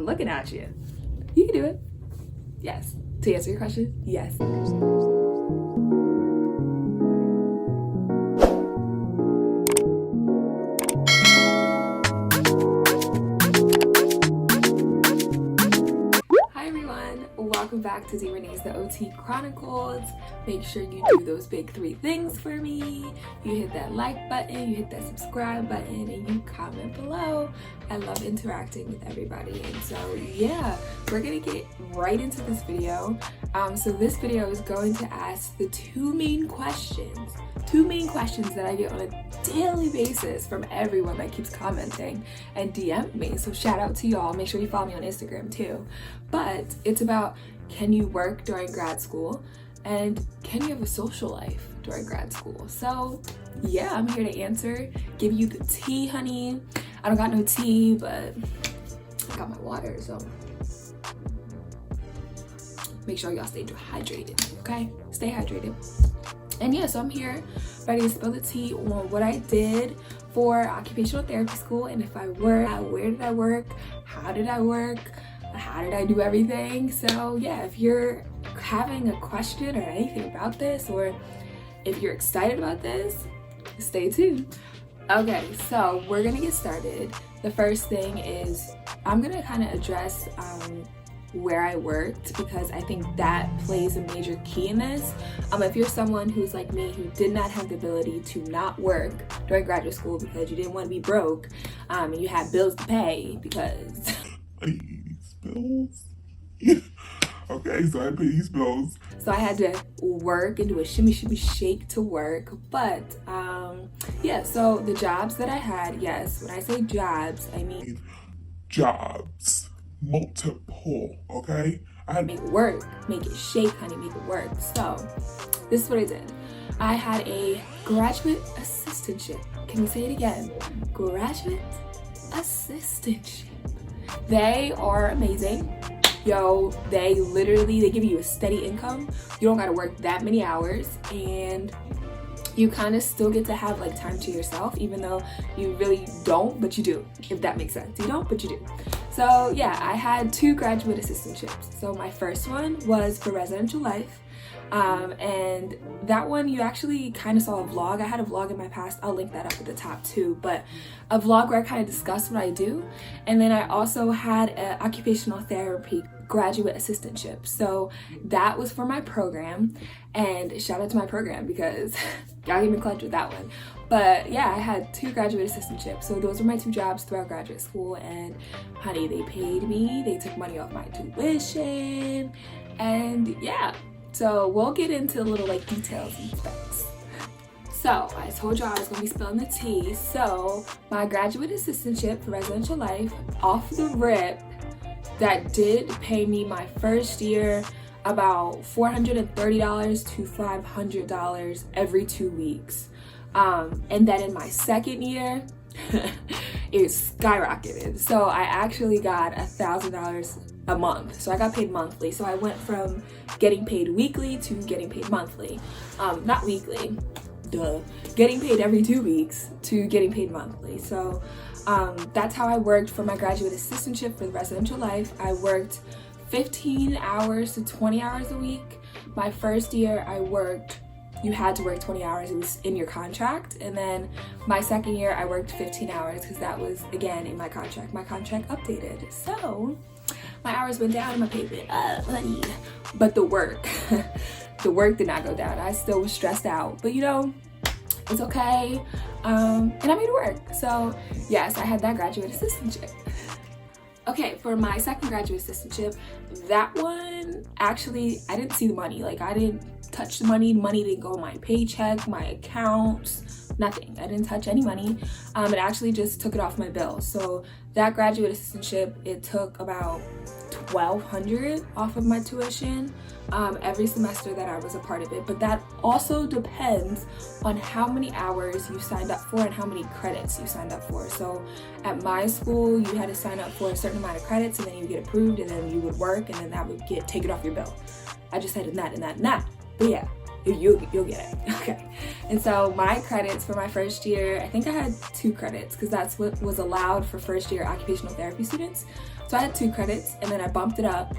I'm looking at you. You can do it. Yes. To answer your question, yes. Welcome back to Deerenee's The OT Chronicles. Make sure you do those big 3 things for me. You hit that like button, you hit that subscribe button, and you comment below. I love interacting with everybody. And so yeah, we're gonna get right into this video. So this video is going to ask the two main questions that I get on a daily basis from everyone that keeps commenting and DM me. So shout out to y'all. Make sure you follow me on Instagram too. But it's about, can you work during grad school, and can you have a social life during grad school? So yeah, I'm here to answer, give you the tea, honey. I don't got no tea, but I got my water, so make sure y'all stay hydrated, okay? Stay hydrated. And yeah, so I'm here ready to spill the tea on what I did for occupational therapy school, and if I worked, where did I work, how did I work, how did I do everything. So yeah, if you're having a question or anything about this, or if you're excited about this, stay tuned. Okay, so we're gonna get started. The first thing is I'm gonna kind of address where I worked, because I think that plays a major key in this. If you're someone who's like me, who did not have the ability to not work during graduate school because you didn't want to be broke, and you had bills to pay because bills. Okay, so I pay these bills. So I had to work and do a shimmy shake to work. But yeah, so the jobs that I had, yes, when I say jobs, I mean jobs. Multiple, okay? I had to make it work, make it shake, honey, make it work. So this is what I did. I had a graduate assistantship. Can we say it again? Graduate assistantship. They are amazing. Yo, they give you a steady income. You don't gotta work that many hours, and you kind of still get to have like time to yourself, even though you really don't, but you do, if that makes sense. You don't, but you do. So yeah, I had 2 graduate assistantships. So my first one was for residential life. And that one, you actually kind of saw a vlog. I had a vlog in my past. I'll link that up at the top too, but a vlog where I kind of discussed what I do. And then I also had an occupational therapy graduate assistantship. So that was for my program, and shout out to my program because y'all gave me clutch with that one. But yeah, I had 2 graduate assistantships. So those were my 2 jobs throughout graduate school, and honey, they paid me. They took money off my tuition, and yeah. So we'll get into a little like details and specs. So I told y'all I was gonna be spilling the tea. So my graduate assistantship for residential life, off the rip, that did pay me my first year about $430 to $500 every 2 weeks. And then in my second year, it skyrocketed. So I actually got $1,000 a month. So I got paid monthly. So I went from getting paid weekly to getting paid monthly. Not weekly, duh. Getting paid every 2 weeks to getting paid monthly. So that's how I worked for my graduate assistantship for the residential life. I worked 15 hours to 20 hours a week. My first year you had to work 20 hours, it was in your contract. And then my second year I worked 15 hours because that was again in my contract. My contract updated. So my hours went down and my pay went up, honey. But the work did not go down. I still was stressed out, but you know, it's okay. And I made it work. So yes, I had that graduate assistantship. Okay, for my second graduate assistantship, that one, actually, I didn't see the money. Like, I didn't touch the money. Money didn't go in my paycheck, my accounts, nothing. I didn't touch any money. It actually just took it off my bill. So that graduate assistantship, it took about $1,200 off of my tuition every semester that I was a part of it. But that also depends on how many hours you signed up for and how many credits you signed up for. So at my school, you had to sign up for a certain amount of credits, and then you get approved, and then you would work, and then that would take it off your bill. I just said and that. But yeah, you'll get it. Okay. And so my credits for my first year, I think I had 2 credits because that's what was allowed for first year occupational therapy students. So I had 2 credits, and then I bumped it up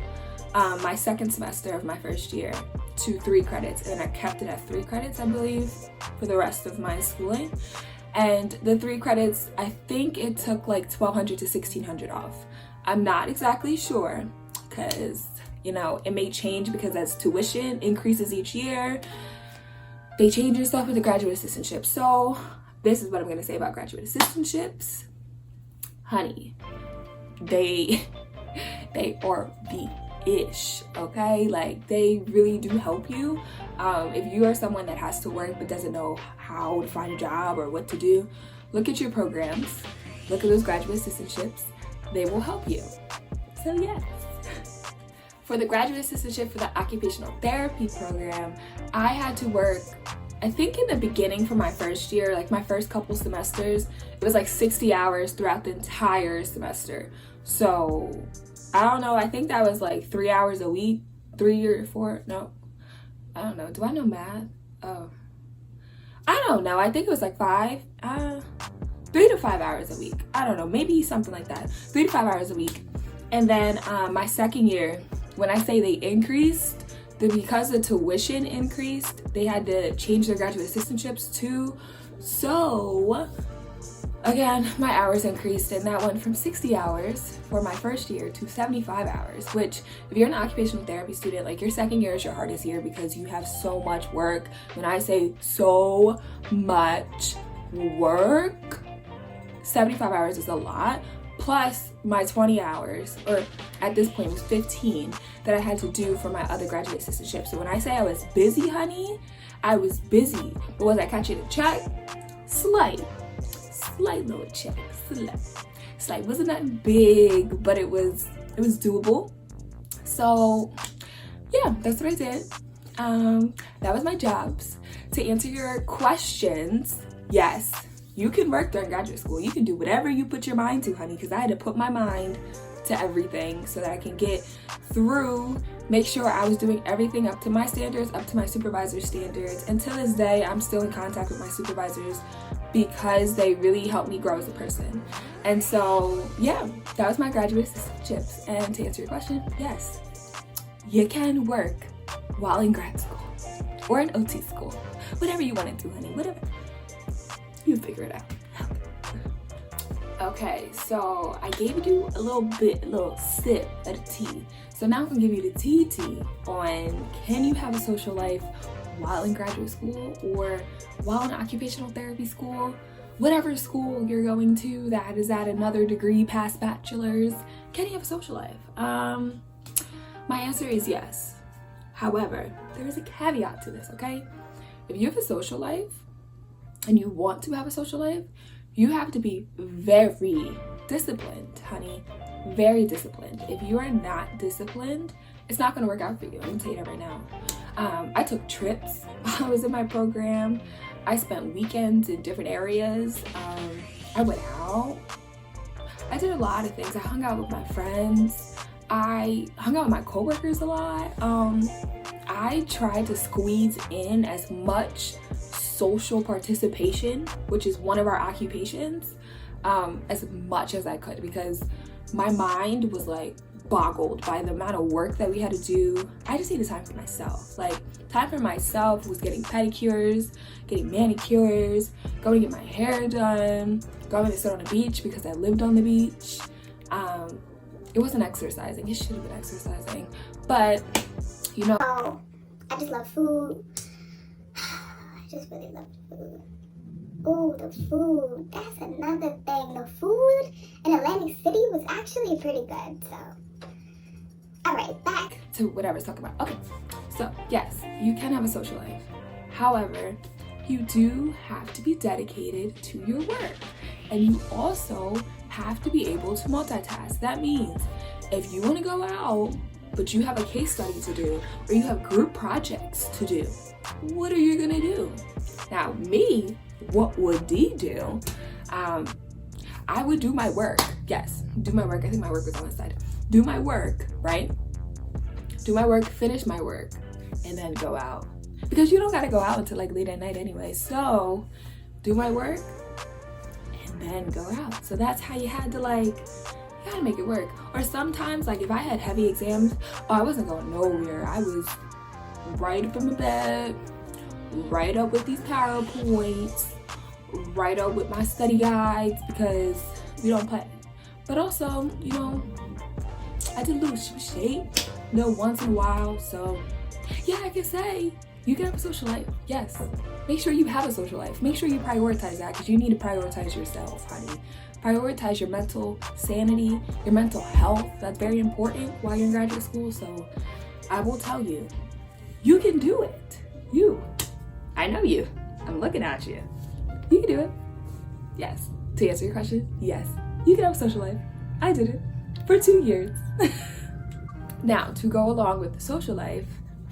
my second semester of my first year to 3 credits, and I kept it at 3 credits, I believe, for the rest of my schooling. And the 3 credits, I think it took like $1,200 to $1,600 off. I'm not exactly sure because, you know, it may change because as tuition increases each year, they change your stuff with the graduate assistantships. So this is what I'm going to say about graduate assistantships. Honey, they are the ish, okay? Like, they really do help you. If you are someone that has to work but doesn't know how to find a job or what to do, look at your programs, look at those graduate assistantships. They will help you. So yes. For the graduate assistantship for the occupational therapy program, I had to work, I think in the beginning for my first year, like my first couple semesters, it was like 60 hours throughout the entire semester. So I don't know, I think that was like 3 hours a week, 3 or 4, no, I don't know. Do I know math? Oh, I don't know. I think it was like 3 to 5 hours a week. I don't know, maybe something like that. 3 to 5 hours a week. And then my second year, when I say they increased, because the tuition increased, they had to change their graduate assistantships too. So again, my hours increased, and that went from 60 hours for my first year to 75 hours, which if you're an occupational therapy student, like your second year is your hardest year because you have so much work. When I say so much work, 75 hours is a lot, plus my 20 hours, or at this point it was 15, that I had to do for my other graduate assistantship. So when I say I was busy, honey, I was busy. But was I catching a check? Slight little check, slight. Wasn't that big, but it was doable. So yeah, that's what I did. That was my jobs. To answer your questions, yes, you can work during graduate school. You can do whatever you put your mind to, honey, because I had to put my mind to everything so that I can get through, make sure I was doing everything up to my standards, up to my supervisor's standards. And to this day, I'm still in contact with my supervisors because they really helped me grow as a person. And so, yeah, that was my graduate assistantships. And to answer your question, yes, you can work while in grad school or in OT school, whatever you want to do, honey, whatever. You figure it out. Okay, so I gave you a little sip of the tea. So now I'm gonna give you the TT on, can you have a social life while in graduate school or while in occupational therapy school? Whatever school you're going to that is at another degree past bachelor's, can you have a social life? My answer is yes. However, there is a caveat to this, okay? If you have a social life and you want to have a social life, you have to be very disciplined, honey. Very disciplined. If you are not disciplined, it's not going to work out for you. I'm going to tell you that right now. I took trips while I was in my program. I spent weekends in different areas. I went out. I did a lot of things. I hung out with my friends. I hung out with my coworkers a lot. I tried to squeeze in as much social participation, which is one of our occupations, as much as I could, because my mind was like boggled by the amount of work that we had to do. I just needed time for myself. Like, time for myself was getting pedicures, getting manicures, going to get my hair done, going to sit on the beach because I lived on the beach. It wasn't exercising. It should have been exercising, but you know. Oh, I just love food. I just really love food. Oh, the food. That's another thing. The food in Atlantic City was actually pretty good. So, all right, back to whatever I was talking about. Okay, so yes, you can have a social life. However, you do have to be dedicated to your work, and you also have to be able to multitask. That means if you want to go out, but you have a case study to do, or you have group projects to do, what are you gonna do? Now, me, what would Dee do? I would do my work. Yes, do my work. I think my work was on the side. Do my work, right? Do my work, finish my work, and then go out. because you don't gotta go out until like late at night anyway. So do my work and then go out. So that's how you had to like, you gotta make it work. Or sometimes like if I had heavy exams, I wasn't going nowhere. I was right up in my bed, right up with these PowerPoints, right up with my study guides, because we don't play. But also, you know, I did lose some shape, you know, once in a while. So yeah, I can say you can have a social life. Yes, make sure you have a social life. Make sure you prioritize that, because you need to prioritize yourself, honey. Prioritize your mental sanity, your mental health. That's very important while you're in graduate school. So I will tell you, you can do it. I know you. I'm looking at you. You can do it. Yes. To answer your question, yes, you can have a social life. I did it for 2 years. Now, to go along with the social life,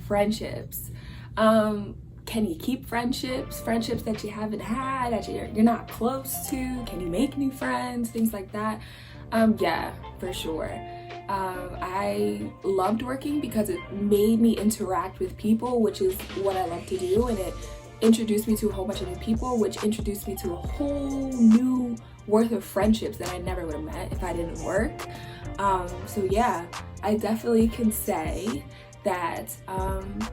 friendships. Can you keep friendships that you haven't had, that you're not close to? Can you make new friends, things like that? Yeah, for sure. I loved working because it made me interact with people, which is what I love to do, and it introduced me to a whole bunch of new people, which introduced me to a whole new worth of friendships that I never would have met if I didn't work. So yeah, I definitely can say that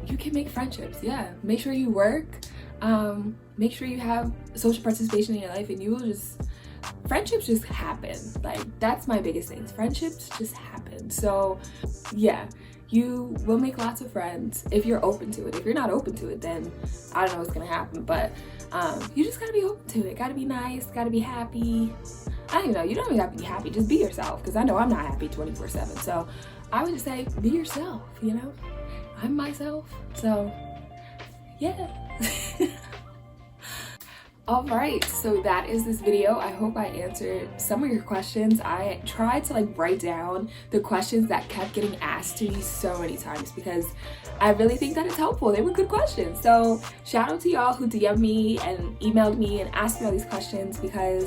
you can make friendships. Yeah, make sure you work, make sure you have social participation in your life, and you will just, friendships just happen. Like, that's my biggest thing. Friendships just happen. So yeah, you will make lots of friends if you're open to it. If you're not open to it, then I don't know what's gonna happen. But you just gotta be open to it. Gotta be nice, gotta be happy. I don't know, you don't even have to be happy, just be yourself, because I know I'm not happy 24/7. So I would just say, be yourself, you know? I'm myself, so yeah. All right, so that is this video. I hope I answered some of your questions. I tried to like write down the questions that kept getting asked to me so many times, because I really think that it's helpful. They were good questions. So shout out to y'all who DM'd me and emailed me and asked me all these questions, because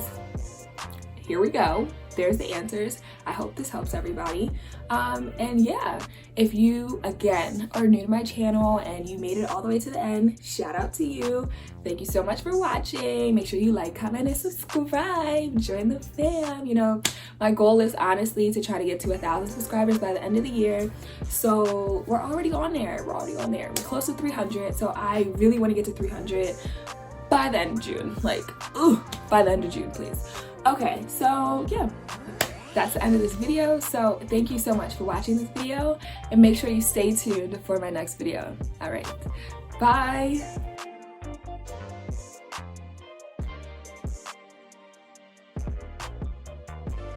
here we go. There's the answers. I hope this helps everybody. And yeah, if you, again, are new to my channel and you made it all the way to the end, shout out to you. Thank you so much for watching. Make sure you like, comment, and subscribe. Join the fam. You know, my goal is honestly to try to get to 1,000 subscribers by the end of the year. So we're already on there. We're close to 300. So I really want to get to 300 by the end of June. Like, by the end of June, please. Okay, so yeah, that's the end of this video. So thank you so much for watching this video, and make sure you stay tuned for my next video. All right, bye.